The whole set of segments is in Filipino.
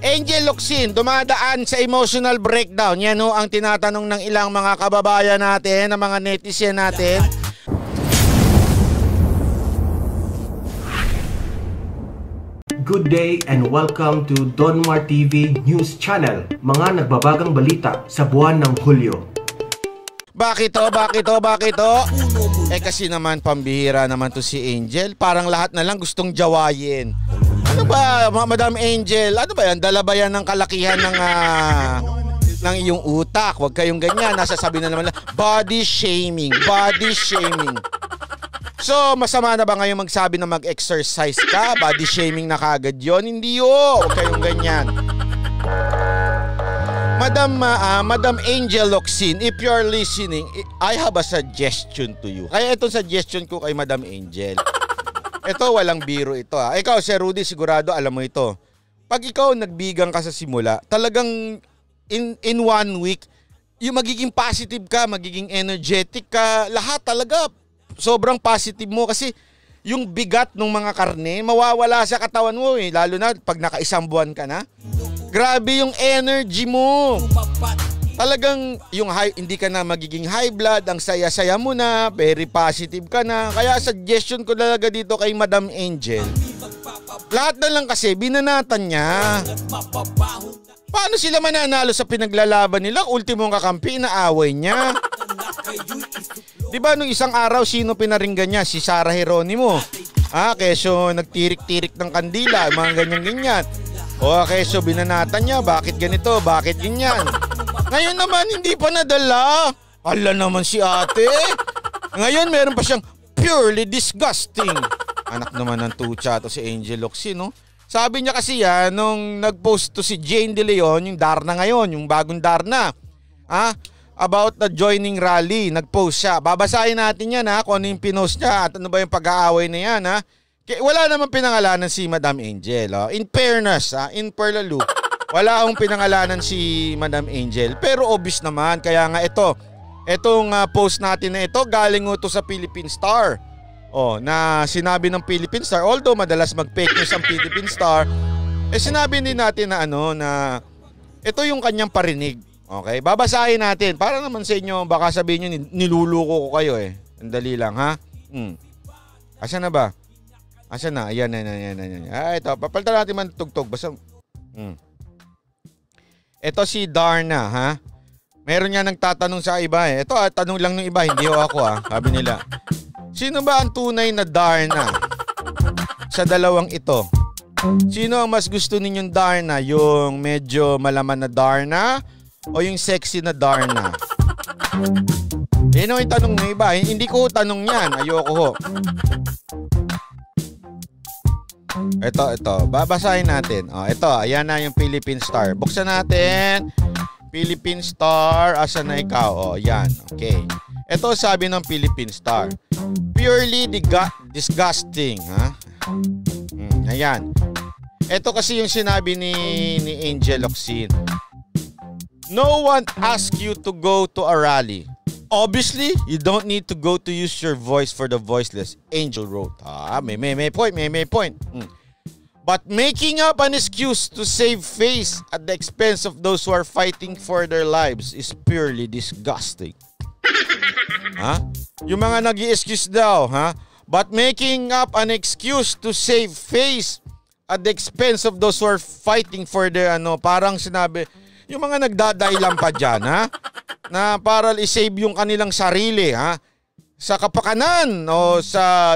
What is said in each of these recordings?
Angel Locsin, dumadaan sa emotional breakdown. Yan ho ang tinatanong ng ilang mga kababayan natin, ng mga netizen natin. Good day and welcome to Donmar TV News Channel. Mga nagbabagang balita sa buwan ng Hulyo. Bakit to? Kasi naman pambihira naman to si Angel. Parang lahat na lang gustong jawayin. Ano ba, Madam Angel? Ano ba yan? Dala ba yan ng kalakihan ng iyong utak? Huwag kayong ganyan. Nasasabi na naman lang, body shaming. So, masama na ba ngayon magsabi na mag-exercise ka? Body shaming na kagad yun? Hindi yun. Huwag kayong ganyan. Madam Angel Locsin, if you're listening, I have a suggestion to you. Kaya itong suggestion ko kay Madam Angel. Ito, walang biro ito ha. Ikaw, Sir Rudy, sigurado alam mo ito. Pag ikaw nagbigang ka sa simula, talagang in 1 week, yung magiging positive ka, magiging energetic ka, lahat talaga sobrang positive mo kasi yung bigat ng mga karne, mawawala sa katawan mo eh. Lalo na pag naka-1 buwan ka na. Grabe yung energy mo. Talagang yung hindi ka na magiging high blood, ang saya-saya mo na, very positive ka na. Kaya suggestion ko talaga dito kay Madam Angel, lahat na lang kasi binanatan niya. Paano sila mananalo sa pinaglalaban nila? Ultimong kakampi, inaaway niya. Diba nung isang araw, sino pinaringgan niya? Si Sarah Geronimo. Keso nagtirik-tirik ng kandila, mga ganyan-ganyan. Keso binanatan niya, bakit ganito, bakit ganyan? Ngayon naman, hindi pa nadala. Ala naman si ate. Ngayon, meron pa siyang purely disgusting. Anak naman ng tucha to si Angel Locsin, no? Sabi niya kasi yan, nung nag-post to si Jane De Leon, yung Darna ngayon, yung bagong Darna, about the joining rally, nag-post siya. Babasahin natin yan kung ano yung pinost niya at ano ba yung pag-aaway na yan Wala naman pinangalanan si Madam Angel. In fairness, in Perlalu, wala akong pinangalanan si Madam Angel. Pero obvious naman, kaya nga itong post natin na ito, galing ito sa Philippine Star. Na sinabi ng Philippine Star, although madalas mag-fake news ang Philippine Star, sinabi din natin na na ito yung kanyang parinig. Okay, babasahin natin. Para naman sa inyo, baka sabihin nyo, niluluko ko kayo Andali lang, ha? Asan na ba? Asan na? Ayan. Ito, papalitan natin man tugtog. Basta, Ito si Darna, ha? Meron nga nagtatanong sa iba Ito, tanong lang ng iba, hindi ako Sabi nila, sino ba ang tunay na Darna sa dalawang ito? Sino ang mas gusto ninyong Darna? Yung medyo malaman na Darna o yung sexy na Darna? Yan yung tanong ng iba. Hindi ko tanong yan. Ayoko ho. Ito. Babasahin natin. Ito. Ayan na yung Philippine Star. Buksan natin. Philippine Star. Asan na ikaw? Yan. Okay. Ito sabi ng Philippine Star. Purely disgusting. Ayan. Ito kasi yung sinabi ni Angel Locsin. No one asks you to go to a rally. Obviously, you don't need to go to use your voice for the voiceless, Angel wrote. May point. But making up an excuse to save face at the expense of those who are fighting for their lives is purely disgusting. Yung mga nag-i-excuse daw, But making up an excuse to save face at the expense of those who are fighting for their parang sinabi, yung mga nagdadailan pa dyan, na para i-save yung kanilang sarili, sa kapakanan o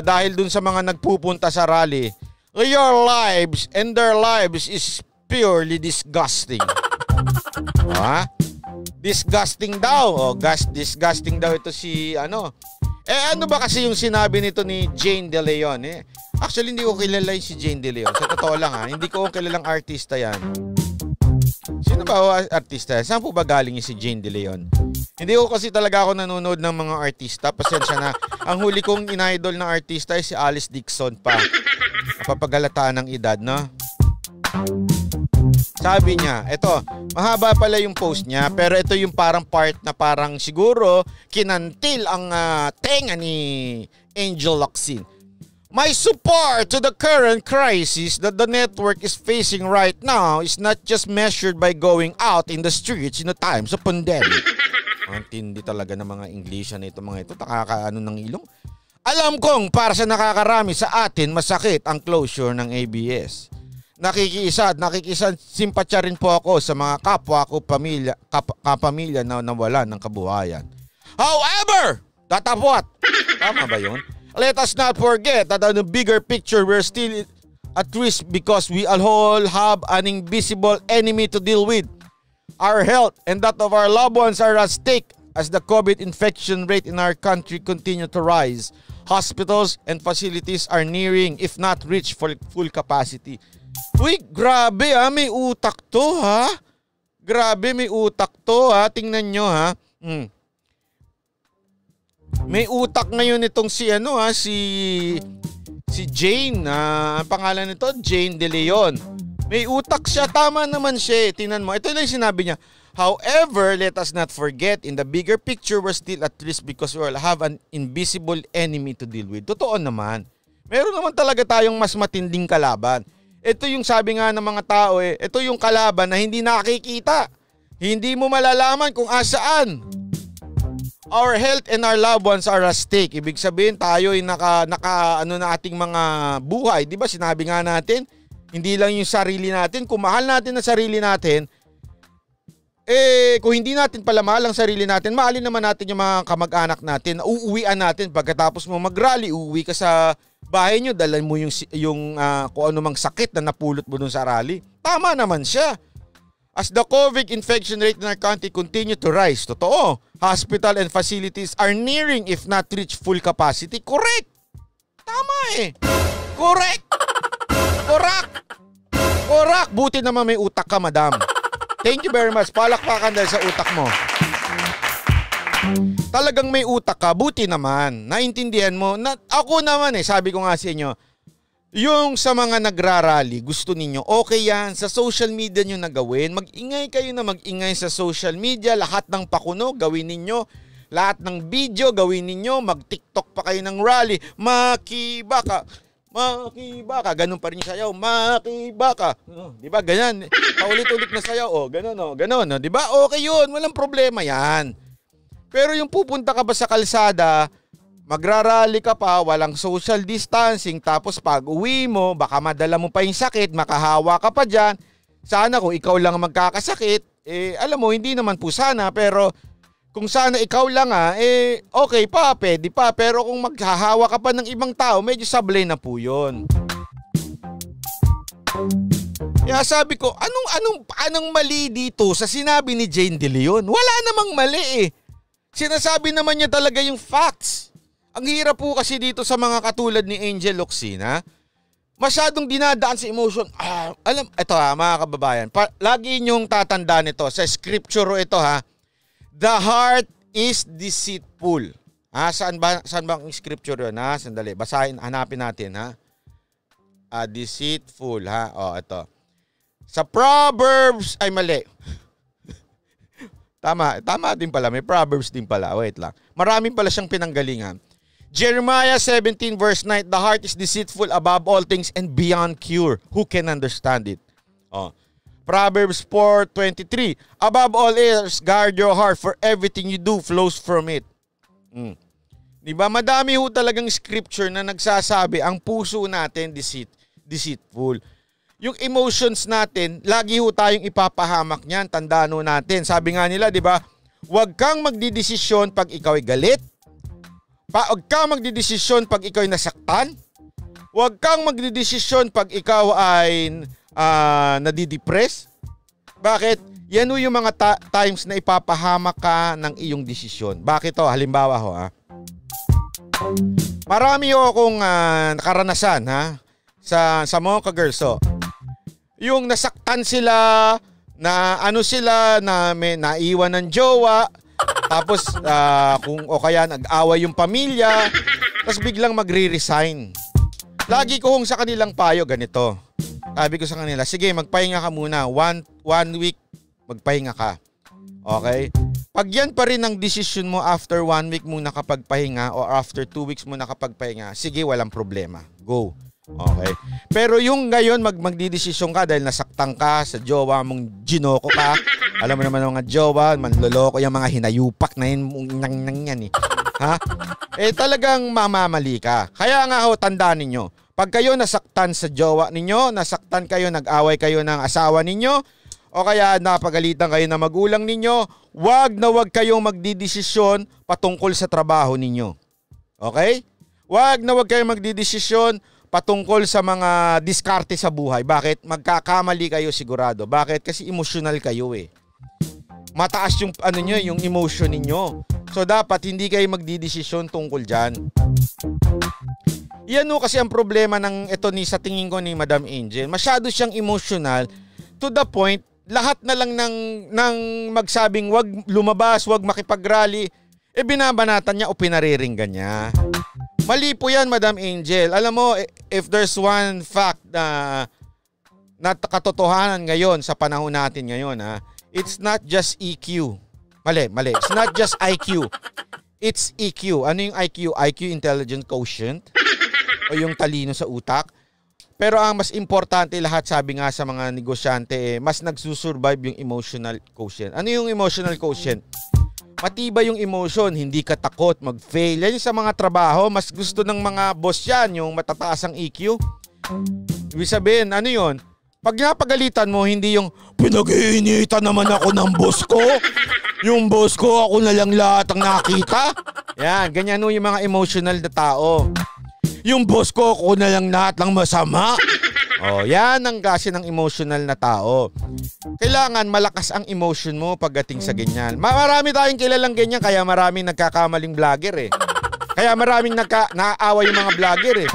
dahil dun sa mga nagpupunta sa rally. Your lives and their lives is purely disgusting. Disgusting daw. Disgusting daw ito si ano ba kasi yung sinabi nito ni Jane De Leon Actually, hindi ko kilala si Jane De Leon. Sa totoo lang hindi ko kilalang artista yan. Sino ba artista? Saan po ba galing si Jane De Leon? Hindi ko kasi talaga ako nanonood ng mga artista. Pasensya na. Ang huli kong in-idol na artista ay si Alice Dixon pa. Napapagalataan ng edad, no? Sabi niya, ito, mahaba pala yung post niya, pero ito yung parang part na parang siguro kinantil ang tenga ni Angel Locsin. My support to the current crisis that the network is facing right now is not just measured by going out in the streets in the times of pandemic. Ang tindi talaga ng mga Englishan na ito mga ito. Nakakaano ng ilong. Alam kong para sa nakakarami sa atin masakit ang closure ng ABS. Nakikiisa simpatya rin po ako sa mga kapwa ko kapamilya na nawalan ng kabuhayan. However, tatapot. Tama ba yun? Let us not forget that on the bigger picture, we're still at risk because we all have an invisible enemy to deal with. Our health and that of our loved ones are at stake as the COVID infection rate in our country continue to rise. Hospitals and facilities are nearing, if not reach, full capacity. Uy, grabe may utak to ha. Grabe, may utak to ha. Tingnan nyo ha. May utak ngayon itong si Jane, ang pangalan nito Jane De Leon. May utak siya, tama naman siya. Tingnan mo, ito lang sinabi niya. However, let us not forget, in the bigger picture, we're still at risk because we will have an invisible enemy to deal with. Totoo naman. Meron naman talaga tayong mas matinding kalaban. Ito yung sabi nga ng mga tao ito yung kalaban na hindi nakikita. Hindi mo malalaman kung asaan. Our health and our loved ones are at stake. Ibig sabihin tayo ay naka na ating mga buhay. Di ba sinabi nga natin, hindi lang yung sarili natin. Kung mahal natin ang sarili natin, kung hindi natin pala mahal ang sarili natin, mahalin naman natin yung mga kamag-anak natin. Uuwian natin pagkatapos mo mag-rally, uuwi ka sa bahay nyo, dalhin mo yung kung ano mang sakit na napulot mo dun sa rally. Tama naman siya. As the COVID infection rate in our country continue to rise, totoo, hospital and facilities are nearing if not reach full capacity. Correct! Tama Correct! Correct! Buti naman may utak ka, madam. Thank you very much. Palakpakan dahil sa utak mo. Talagang may utak ka, buti naman. Naintindihan mo. Ako naman sabi ko nga sa inyo, yung sa mga nagrarally, gusto ninyo, okay yan, sa social media nyo na gawin. Mag-ingay kayo na mag-ingay sa social media. Lahat ng pakuno, gawin ninyo. Lahat ng video, gawin ninyo. Mag-TikTok pa kayo ng rally. Makibaka. Ganun pa rin yung sayaw. Makibaka. Diba, ganyan. Paulit-ulit na sayaw. Ganun. Diba, okay yun. Walang problema yan. Pero yung pupunta ka ba sa kalsada, magrarally ka pa, walang social distancing, tapos pag uwi mo, baka madala mo pa yung sakit, makahawa ka pa dyan. Sana kung ikaw lang magkakasakit, alam mo, hindi naman po sana, pero kung sana ikaw lang okay pa, pwede pa. Pero kung maghahawa ka pa ng ibang tao, medyo sablay na po yun. Kaya sabi ko, anong mali dito sa sinabi ni Jane De Leon? Wala namang mali Sinasabi naman niya talaga yung facts. Ang hirap po kasi dito sa mga katulad ni Angel Locsin, masyadong dinadaan sa emotion. Ito mga kababayan, lagi niyong tatandaan ito. Sa scripture ito the heart is deceitful. Saan bang scripture yun? Sandali, basahin, hanapin natin deceitful ito. Sa Proverbs, mali. Tama din pala, may Proverbs din pala. Wait lang. Maraming pala siyang pinanggalingan. Jeremiah 17 verse 9, the heart is deceitful above all things and beyond cure. Who can understand it? Proverbs 4:23, above all else, guard your heart, for everything you do flows from it. Diba? Madami talagang scripture na nagsasabi ang puso natin deceitful. Yung emotions natin, lagi tayong ipapahamak niyan. Tandaan natin. Sabi nga nila, diba? Huwag kang magdidesisyon pag ikaw ay galit. Huwag kang magdidesisyon pag ikaw ay nasaktan. Huwag kang magdidesisyon pag ikaw ay nadidepress. Bakit? Yan yung mga times na ipapahamak ka ng iyong desisyon. Bakit to? Halimbawa marami akong karanasan sa mga girls. Yung nasaktan sila, na may naiwan ng jowa, tapos kaya nag-away yung pamilya, tapos biglang magre-resign. Lagi ko sa kanilang payo ganito. Sabi ko sa kanila, sige magpahinga ka muna, one week magpahinga ka. Okay? Pag yan pa rin ang decision mo after 1 week mo nakapagpahinga o after 2 weeks mo nakapagpahinga, sige, walang problema. Go. Okay. Pero yung ngayon magdidesisyon ka dahil nasaktan ka sa jowa mong ginoko ka. Alam mo naman mga jowa, manloloko yung mga hinayupak na yun yan eh. Ha? Talagang mamamali ka. Kaya nga tandaan ninyo, pag kayo nasaktan sa jowa ninyo, nasaktan kayo, nag-away kayo ng asawa ninyo, o kaya napagalitan kayo ng magulang ninyo, wag na wag kayong magdidesisyon patungkol sa trabaho ninyo. Okay? Wag na wag kayong magdidesisyon patungkol sa mga diskarte sa buhay. Bakit? Magkakamali kayo sigurado. Bakit? Kasi emotional kayo eh. Mataas yung yung emotion ninyo. So dapat hindi kayo magdidesisyon tungkol diyan. Yan kasi ang problema ng sa tingin ko ni Madam Angel. Masyado siyang emotional to the point lahat na lang ng magsabing wag lumabas, wag makipagrally, binabanatan niya o pinariringgan niya. Mali po yan, Madam Angel. Alam mo, if there's one fact na katotohanan ngayon sa panahon natin ngayon, it's not just EQ. Mali. It's not just IQ. It's EQ. Ano yung IQ? IQ, intelligent quotient. O yung talino sa utak. Pero ang mas importante lahat, sabi nga sa mga negosyante, mas nagsusurvive yung emotional quotient. Ano yung emotional quotient? Matibay yung emotion, hindi ka takot mag-fail. Yan yung sa mga trabaho, mas gusto ng mga boss yan, yung matataas ang EQ. Ibig sabihin, ano yun? Pag napagalitan mo, hindi yung pinag-iinitan naman ako ng boss ko. Yung boss ko, ako na lang lahat ang nakita. Yan, ganyan yung mga emotional na tao. Yung boss ko, ako na lang lahat ng masama. Yan ang kasi ng emotional na tao. Kailangan malakas ang emotion mo pagdating sa ganyan. Marami tayong kilalang ganyan, kaya maraming nagkakamaling vlogger eh. Kaya maraming naaaway yung mga vlogger eh.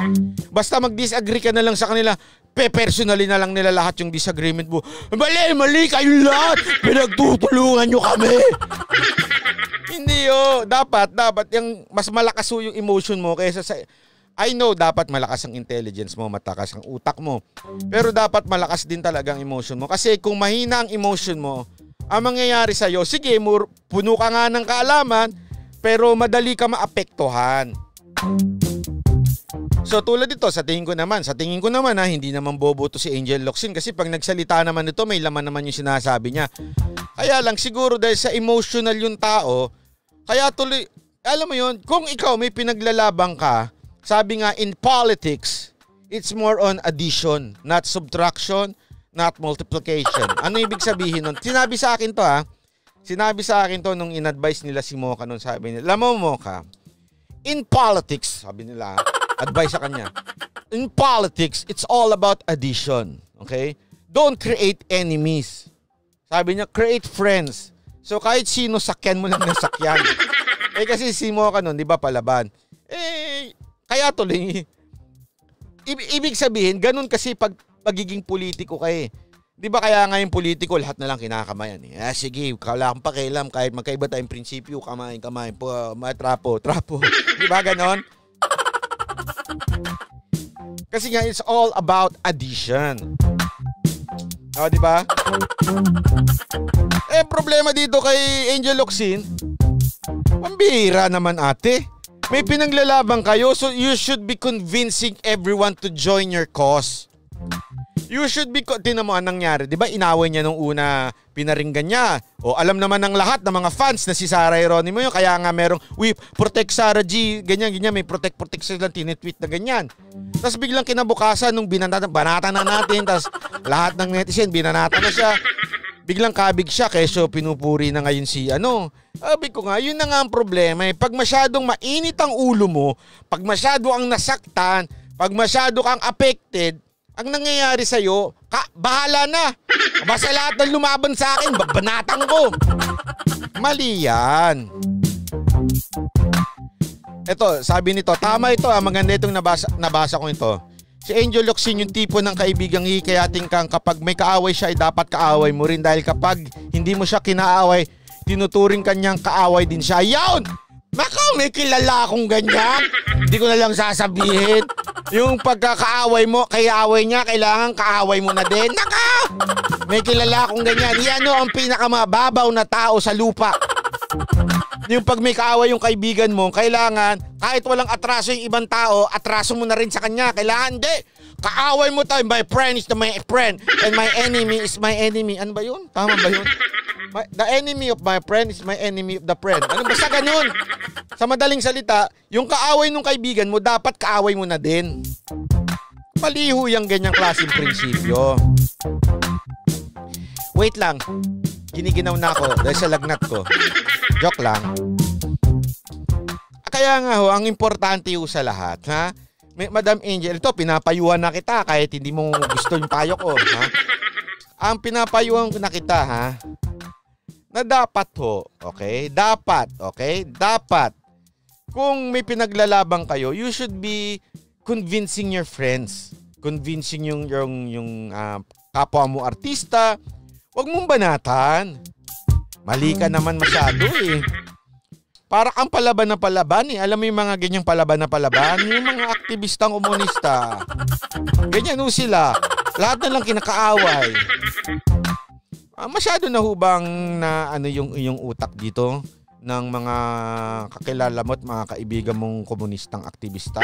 Basta mag-disagree ka na lang sa kanila, personally na lang nila lahat yung disagreement mo. Mali kayong lahat! Pinagtutulungan nyo kami! Hindi dapat yung mas malakas yung emotion mo kaysa sa... I know dapat malakas ang intelligence mo, matakas ang utak mo. Pero dapat malakas din talaga ang emotion mo. Kasi kung mahina ang emotion mo, ang mangyayari sa'yo, sige, puno ka nga ng kaalaman, pero madali ka maapektuhan. So tulad dito, sa tingin ko naman hindi naman bobo to si Angel Locsin. Kasi pag nagsalita naman ito, may laman naman yung sinasabi niya. Kaya lang siguro dahil sa emotional yung tao, kaya tuloy, alam mo yun, kung ikaw may pinaglalabang ka, sabi nga, in politics, it's more on addition, not subtraction, not multiplication. Ano ibig sabihin nun? Sinabi sa akin to nung in-advise nila si Mocha nun. Sabi nila, alam mo Mocha, in politics, sabi nila, advice sa kanya, in politics, it's all about addition. Okay? Don't create enemies. Sabi niya, create friends. So kahit sino, sakyan mo lang ng sakyan. Kasi si Mocha nun, di ba, palaban. Kaya tuloy, ibig sabihin, ganun kasi pagiging politiko kayo. Di ba kaya nga yung politiko, lahat na lang kinakamayan. Sige, wala kang pakialam, kahit magkaiba tayong prinsipyo, kamain, trapo. Di ba ganon? Kasi nga, it's all about addition. Di ba? Problema dito kay Angel Locsin, pambihira naman ate. May pinaglalabang kayo, so you should be convincing everyone to join your cause. You should be... Tingnan mo anong nangyari. Di ba inaway niya nung una, pinaringgan niya. O alam naman ng lahat ng mga fans na si Sarah Geronimo yun. Kaya nga merong, we protect Sarah G. Ganyan. May protect silang tinitweet na ganyan. Tapos biglang kinabukasan nung banatan na natin. Tapos lahat ng netizen, binanatan na siya. Biglang kabig siya, keso pinupuri na ngayon si Sabi ko nga, yun na nga ang problema eh. Pag masyadong mainit ang ulo mo, pag masyado ang nasaktan, pag masyado kang affected, ang nangyayari sa'yo, bahala na. Basta lahat ng lumaban sa akin, babanatan ko. Mali yan. Ito, sabi nito, tama ito, maganda itong nabasa ko ito. Si Angel Locsin yung tipo ng kaibigang hikayatin kang kapag may kaaway siya ay dapat kaaway mo rin dahil kapag hindi mo siya kinaaway, tinuturing kanyang kaaway din siya. Yawn! Nako, may kilala akong ganyan. Hindi ko na lang sasabihin. Yung pagkakaaway mo, kaya away niya, kailangan kaaway mo na din. Nako! May kilala akong ganyan. Yan ang pinakamababaw na tao sa lupa. Yung pag may kaaway yung kaibigan mo, kailangan, kahit walang atraso yung ibang tao, atraso mo na rin sa kanya. Kailangan, hindi. Kaaway mo tayo. My friend is my friend. And my enemy is my enemy. Ano ba yun? Tama ba yun? The enemy of my friend is my enemy of the friend. Ano ba sa ganun? Sa madaling salita, yung kaaway ng kaibigan mo, dapat kaaway mo na din. Maliho yung ganyang klaseng prinsipyo. Wait lang. Giniginaw na ako dahil sa lagnat ko. Joke lang. Kaya nga ho, ang importante ho sa lahat, ha? Madam Angel, ito, pinapayuhan na kita kahit hindi mo gusto yung payo ko, ha? Ang pinapayuhan na kita, ha? Na dapat ho, okay? Dapat, okay? Dapat. Kung may pinaglalabang kayo, you should be convincing your friends. Convincing yung kapwa mo artista. Huwag mong banatan. Mali ka naman masyado eh. Para kang palaban na palaban eh. Alam mo yung mga ganyang palaban na palaban? Yung mga aktivistang komunista. Ganyan ho sila. Lahat na lang kinakaaway. Masyado na hubang na ano yung utak dito ng mga kakilala mo at mga kaibigan mong komunistang aktivista?